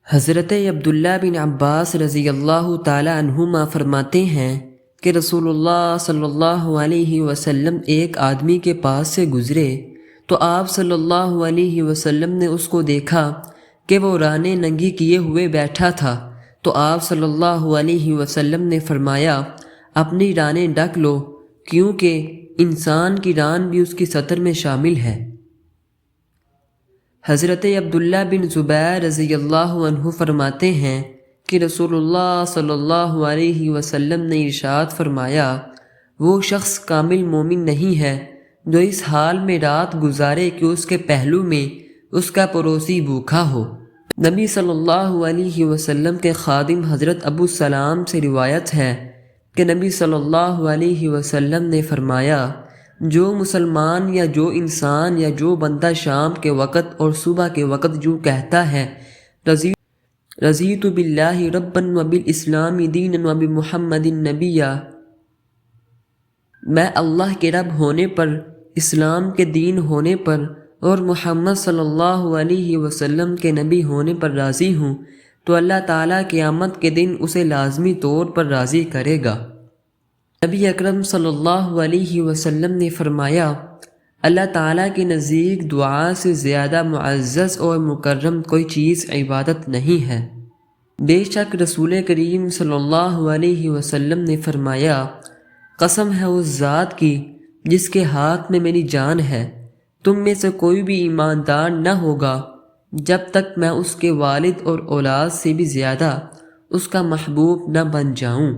حضرت عبداللہ بن عباس رضی اللہ تعالی عنہما فرماتے ہیں کہ رسول اللہ صلی اللہ علیہ وسلم ایک آدمی کے پاس سے گزرے تو آپ صلی اللہ علیہ وسلم نے اس کو دیکھا کہ وہ رانیں ننگی کیے ہوئے بیٹھا تھا، تو آپ صلی اللہ علیہ وسلم نے فرمایا اپنی رانیں ڈھک لو، کیونکہ انسان کی ران بھی اس کی سطر میں شامل ہے۔ حضرت عبداللہ بن زبیر رضی اللہ عنہ فرماتے ہیں کہ رسول اللہ صلی اللہ علیہ وسلم نے ارشاد فرمایا، وہ شخص کامل مومن نہیں ہے جو اس حال میں رات گزارے کہ اس کے پہلو میں اس کا پڑوسی بھوکا ہو۔ نبی صلی اللہ علیہ وسلم کے خادم حضرت ابو سلام سے روایت ہے کہ نبی صلی اللہ علیہ وسلم نے فرمایا، جو مسلمان یا جو انسان یا جو بندہ شام کے وقت اور صبح کے وقت جو کہتا ہے رضیت باللہ ربا وبالاسلام دینا وبمحمد نبیا، میں اللہ کے رب ہونے پر، اسلام کے دین ہونے پر اور محمد صلی اللہ علیہ وسلم کے نبی ہونے پر راضی ہوں، تو اللہ تعالیٰ قیامت کے دن اسے لازمی طور پر راضی کرے گا۔ نبی اکرم صلی اللہ علیہ وسلم نے فرمایا، اللہ تعالیٰ کے نزدیک دعا سے زیادہ معزز اور مکرم کوئی چیز عبادت نہیں ہے۔ بے شک رسول کریم صلی اللہ علیہ وسلم نے فرمایا، قسم ہے اس ذات کی جس کے ہاتھ میں میری جان ہے، تم میں سے کوئی بھی ایماندار نہ ہوگا جب تک میں اس کے والد اور اولاد سے بھی زیادہ اس کا محبوب نہ بن جاؤں۔